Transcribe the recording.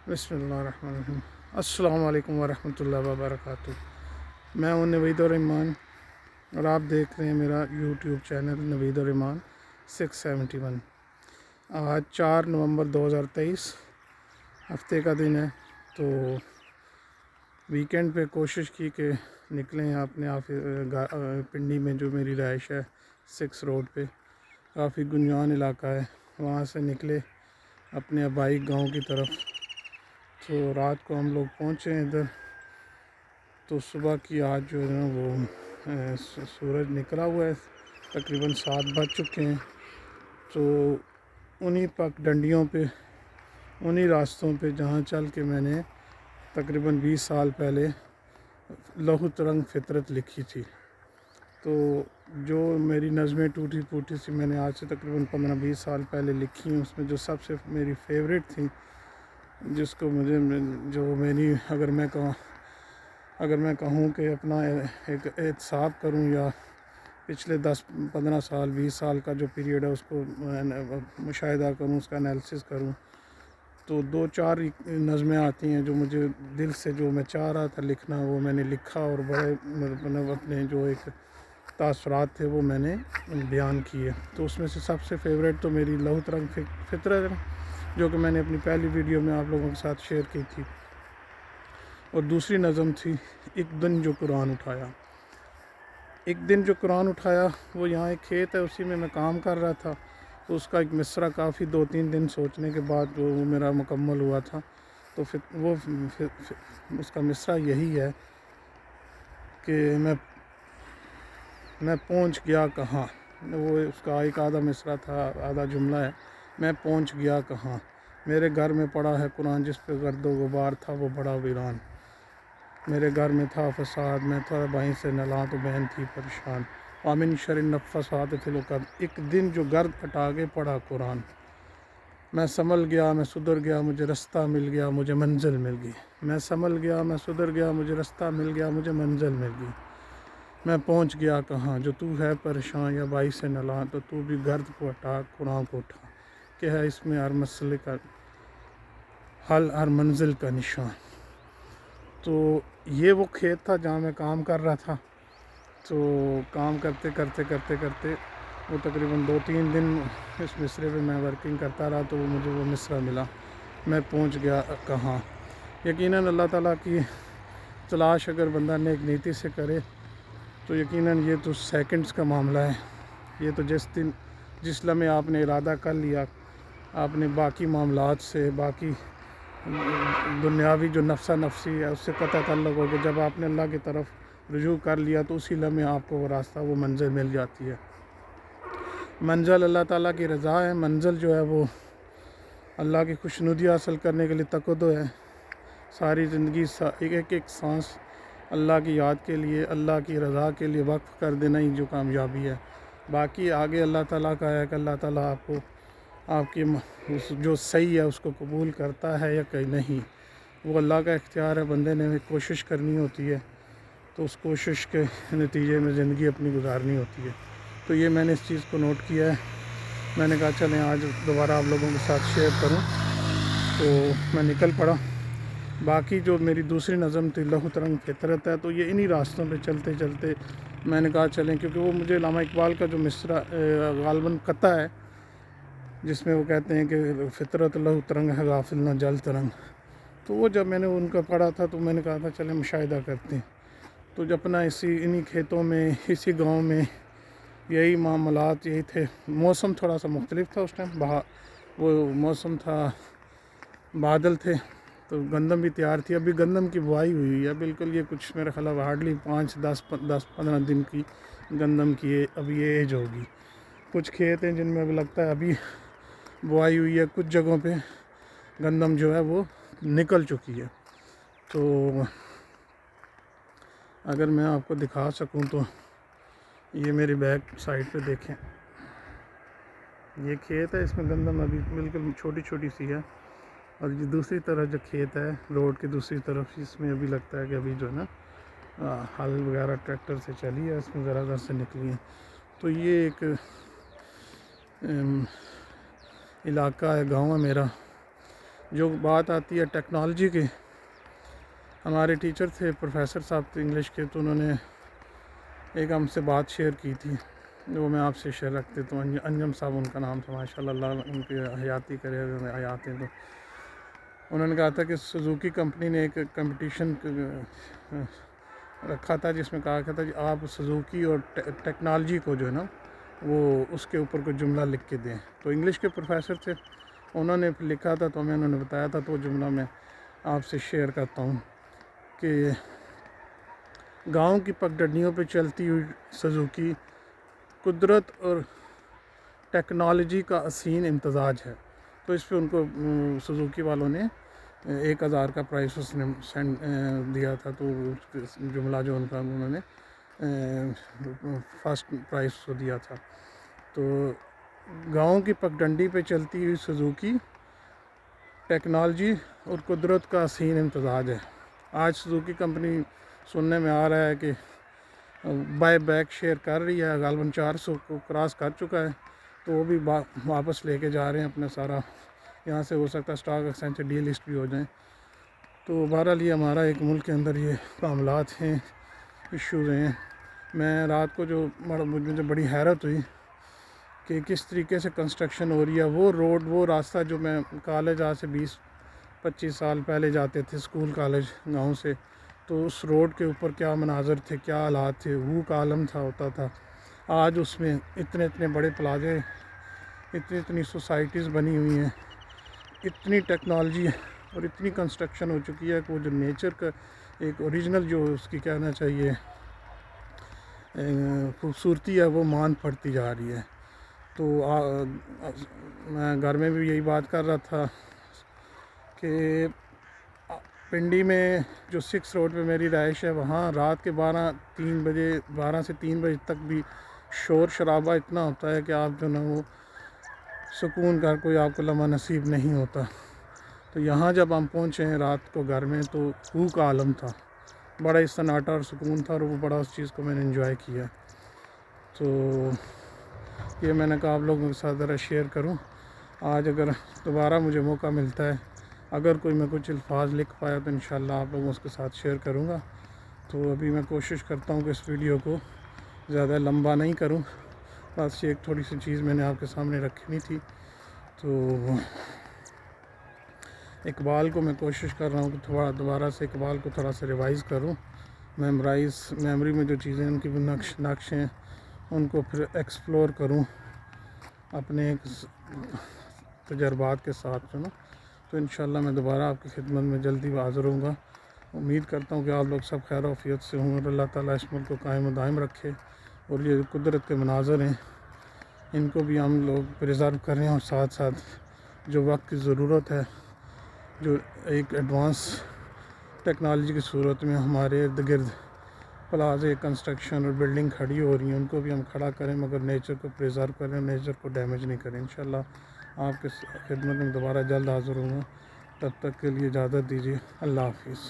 بسم اللہ الرحمن الرحیم۔ السلام علیکم ورحمۃ اللہ وبرکاتہ۔ میں ہوں نوید الرحمان اور آپ دیکھ رہے ہیں میرا یوٹیوب چینل نوید الرحمان 671۔ آج 4 نومبر 2023 ہفتے کا دن ہے، تو ویکینڈ پہ کوشش کی کہ نکلیں اپنے پنڈی میں جو میری رہائش ہے 6 روڈ پہ، کافی گنجان علاقہ ہے، وہاں سے نکلے اپنے آبائی گاؤں کی طرف۔ تو رات کو ہم لوگ پہنچے ادھر، تو صبح کی آج جو ہے نا وہ سورج نکلا ہوا ہے، تقریباً 7 بج چکے ہیں۔ تو انہی پک ڈنڈیوں پہ، انہی راستوں پہ جہاں چل کے میں نے تقریباً 20 سال پہلے لہو ترنگ فطرت لکھی تھی۔ تو جو میری نظمیں ٹوٹی پھوٹی سی میں نے آج سے تقریباً 15-20 سال پہلے لکھی ہیں، اس میں جو سب سے میری فیوریٹ تھیں، جس کو مجھے جو میری اگر میں کہوں کہ اپنا ایک احتساب کروں یا پچھلے 10-15 سال 20 سال کا جو پیریڈ ہے اس کو مشاہدہ کروں، اس کا انالیسس کروں، تو 2-4 نظمیں آتی ہیں جو مجھے دل سے جو میں چاہ رہا تھا لکھنا وہ میں نے لکھا، اور بڑے اپنے جو ایک تاثرات تھے وہ میں نے بیان کیے۔ تو اس میں سے سب سے فیوریٹ تو میری لہو ترنگ فطرت ہے، جو کہ میں نے اپنی پہلی ویڈیو میں آپ لوگوں کے ساتھ شیئر کی تھی، اور دوسری نظم تھی ایک دن جو قرآن اٹھایا۔ ایک دن جو قرآن اٹھایا، وہ یہاں ایک کھیت ہے، اسی میں کام کر رہا تھا، تو اس کا ایک مصرع کافی 2-3 دن سوچنے کے بعد جو وہ میرا مکمل ہوا تھا۔ تو وہ اس کا مصرع یہی ہے کہ میں پہنچ گیا کہاں۔ وہ اس کا ایک آدھا مصرع تھا، آدھا جملہ ہے، میں پہنچ گیا کہاں، میرے گھر میں پڑا ہے قرآن، جس پہ گرد و غبار تھا وہ بڑا ویران، میرے گھر میں تھا فساد، میں تھا بہیں سے نلاں تو بہن تھی پریشان، وامن شر النفاثات فی العقد، ایک دن جو گرد ہٹا کے پڑھا قرآن، میں سنبھل گیا، میں سدھر گیا، مجھے رستہ مل گیا، مجھے منزل مل گئی، میں سنبھل گیا، میں سدھر گیا، مجھے رستہ مل گیا، مجھے منزل مل گئی، میں پہنچ گیا کہاں، جو تو ہے پریشان یا بائی سے نلاں، تو بھی گرد کو ہٹا قرآن کو اٹھا، کہ ہے اس میں ہر مسئلے کا حل، ہر منزل کا نشان۔ تو یہ وہ کھیت تھا جہاں میں کام کر رہا تھا۔ تو کام کرتے کرتے وہ تقریباً 2-3 دن اس مصرے پہ میں ورکنگ کرتا رہا، تو مجھے وہ مصرع ملا، میں پہنچ گیا کہاں۔ یقیناً اللہ تعالیٰ کی تلاش اگر بندہ نیک نیتی سے کرے تو یقیناً یہ تو سیکنڈز کا معاملہ ہے۔ یہ تو جس لمحے آپ نے ارادہ کر لیا، آپ نے باقی معاملات سے، باقی دنیاوی جو نفسا نفسی ہے اس سے قطع تعلق ہو کے جب آپ نے اللہ کی طرف رجوع کر لیا، تو اسی لمحے آپ کو وہ راستہ، وہ منزل مل جاتی ہے۔ منزل اللہ تعالیٰ کی رضا ہے، منزل جو ہے وہ اللہ کی خوشنودی حاصل کرنے کے لیے تقدو ہے۔ ساری زندگی ایک سانس اللہ کی یاد کے لیے، اللہ کی رضا کے لیے وقف کر دینا ہی جو کامیابی ہے۔ باقی آگے اللہ تعالیٰ کا ہے کہ اللہ تعالیٰ آپ کو آپ کی جو صحیح ہے اس کو قبول کرتا ہے یا کہ نہیں، وہ اللہ کا اختیار ہے۔ بندے نے کوشش کرنی ہوتی ہے، تو اس کوشش کے نتیجے میں زندگی اپنی گزارنی ہوتی ہے۔ تو یہ میں نے اس چیز کو نوٹ کیا ہے، میں نے کہا چلیں آج دوبارہ آپ لوگوں کے ساتھ شیئر کروں، تو میں نکل پڑا۔ باقی جو میری دوسری نظم تھی لہو ترنگ فطرت ہے، تو یہ انہی راستوں پہ چلتے چلتے میں نے کہا چلیں، کیونکہ وہ مجھے علامہ اقبال کا جو مصرع غالباً قطع ہے، جس میں وہ کہتے ہیں کہ فطرت لہو ترنگ ہے غافل نہ جل ترنگ، تو وہ جب میں نے ان کا پڑھا تھا تو میں نے کہا تھا چلیں مشاہدہ کرتے ہیں۔ تو جب اپنا انہی کھیتوں میں، اسی گاؤں میں یہی معاملات یہی تھے۔ موسم تھوڑا سا مختلف تھا اس ٹائم، وہ موسم تھا، بادل تھے، تو گندم بھی تیار تھی، ابھی گندم کی بوائی ہوئی ہے بالکل، یہ کچھ میرا خیال ہارڈلی 5-10-15 دن کی گندم کی ابھی یہ ایج ہوگی۔ کچھ کھیت ہیں جن میں ابھی لگتا ہے ابھی بوائی ہوئی ہے، کچھ جگہوں پہ گندم جو ہے وہ نکل چکی ہے۔ تو اگر میں آپ کو دکھا سکوں تو یہ میری بیک سائڈ پہ دیکھیں، یہ کھیت ہے، اس میں گندم ابھی بالکل چھوٹی چھوٹی سی ہے، اور یہ دوسری طرف جو کھیت ہے روڈ کی دوسری طرف، اس میں ابھی لگتا ہے کہ ابھی جو ہے نا ہل وغیرہ ٹریکٹر سے چلی ہے، اس میں ذرا سے نکلی ہیں۔ تو یہ ایک علاقہ ہے، گاؤں ہے میرا، جو بات آتی ہے ٹیکنالوجی کی، ہمارے ٹیچر تھے پروفیسر صاحب تھے انگلش کے، تو انہوں نے ایک ہم سے بات شیئر کی تھی، وہ میں آپ سے شیئر رکھ دیتا ہوں. انجم صاحب ان کا نام تھا، ماشاء اللہ ان کی حیاتی کرے حیات ہیں. تو انہوں نے کہا تھا کہ سوزوکی کمپنی نے ایک کمپٹیشن رکھا تھا جس میں کہا تھا کہ آپ سوزوکی اور ٹیکنالوجی کو جو ہے نا وہ اس کے اوپر کوئی جملہ لکھ کے دیں. تو انگلش کے پروفیسر تھے، انہوں نے لکھا تھا، تو انہوں نے بتایا تھا. تو وہ جملہ میں آپ سے شیئر کرتا ہوں کہ گاؤں کی پگڈنڈیوں پہ چلتی ہوئی سوزوکی قدرت اور ٹیکنالوجی کا حسین امتزاج ہے. تو اس پہ ان کو سوزوکی والوں نے 1000 کا پرائز اس نے دیا تھا. تو جملہ جو ان کا انہوں نے فرسٹ پرائز کو دیا تھا. تو گاؤں کی پگڈنڈی پہ چلتی ہوئی سوزوکی ٹیکنالوجی اور قدرت کا حسین امتزاج ہے. آج سوزوکی کمپنی سننے میں آ رہا ہے کہ بائی بیک شیئر کر رہی ہے، غالباً 400 کو کراس کر چکا ہے. تو وہ بھی واپس لے کے جا رہے ہیں اپنا سارا، یہاں سے ہو سکتا ہے اسٹاک ایکسچینج سے ڈی لسٹ بھی ہو جائیں. تو بہرحال یہ ہمارا ایک ملک کے اندر یہ معاملات ہیں، ایشوز ہیں. میں رات کو جو مجھے بڑی حیرت ہوئی کہ کس طریقے سے کنسٹرکشن ہو رہی ہے. وہ روڈ، وہ راستہ جو میں کالج آج سے 20-25 سال پہلے جاتے تھے اسکول کالج گاؤں سے، تو اس روڈ کے اوپر کیا مناظر تھے، کیا حالات تھے، وہ کالم تھا ہوتا تھا. آج اس میں اتنے بڑے پلازے، اتنی سوسائٹیز بنی ہوئی ہیں، اتنی ٹیکنالوجی اور اتنی کنسٹرکشن ہو چکی ہے کہ وہ جو نیچر کا ایک اوریجنل جو اس کی کہنا چاہیے خوبصورتی ہے وہ مان پڑتی جا رہی ہے. تو میں گھر میں بھی یہی بات کر رہا تھا کہ پنڈی میں جو 6 روڈ پہ میری رہائش ہے، وہاں رات کے 12 سے 3 بجے تک بھی شور شرابہ اتنا ہوتا ہے کہ آپ جو نا وہ سکون کا کوئی آپ کو لمحہ نصیب نہیں ہوتا. تو یہاں جب ہم پہنچے ہیں رات کو گھر میں، تو خوہ کا عالم تھا، بڑا ہی سناٹا اور سکون تھا، اور وہ بڑا اس چیز کو میں نے انجوائے کیا. تو یہ میں نے کہا آپ لوگوں کے ساتھ ذرا شیئر کروں. آج اگر دوبارہ مجھے موقع ملتا ہے، اگر کوئی میں کچھ الفاظ لکھ پایا تو انشاءاللہ آپ لوگوں کے ساتھ شیئر کروں گا. تو ابھی میں کوشش کرتا ہوں کہ اس ویڈیو کو زیادہ لمبا نہیں کروں، بس یہ ایک تھوڑی سی چیز میں نے آپ کے سامنے رکھنی تھی. تو اقبال کو میں کوشش کر رہا ہوں کہ دوبارہ سے اقبال کو تھوڑا سا ریوائز کروں، میموری میں جو چیزیں ان کی نقش ہیں ان کو پھر ایکسپلور کروں اپنے تجربات کے ساتھ جو نا. تو انشاءاللہ میں دوبارہ آپ کی خدمت میں جلدی حاضر ہوں گا. امید کرتا ہوں کہ آپ لوگ سب خیر و عافیت سے ہوں، اور اللہ تعالیٰ اس ملک کو قائم و دائم رکھے، اور یہ قدرت کے مناظر ہیں ان کو بھی ہم لوگ پریزرو کریں، اور ساتھ ساتھ جو وقت کی ضرورت ہے، جو ایک ایڈوانس ٹیکنالوجی کی صورت میں ہمارے ارد گرد پلازے کنسٹرکشن اور بلڈنگ کھڑی ہو رہی ہیں، ان کو بھی ہم کھڑا کریں، مگر نیچر کو پریزرو کریں، نیچر کو ڈیمیج نہیں کریں. انشاءاللہ آپ کے خدمت میں دوبارہ جلد حاضر ہوں گا. تب تک کے لیے اجازت دیجیے. اللہ حافظ.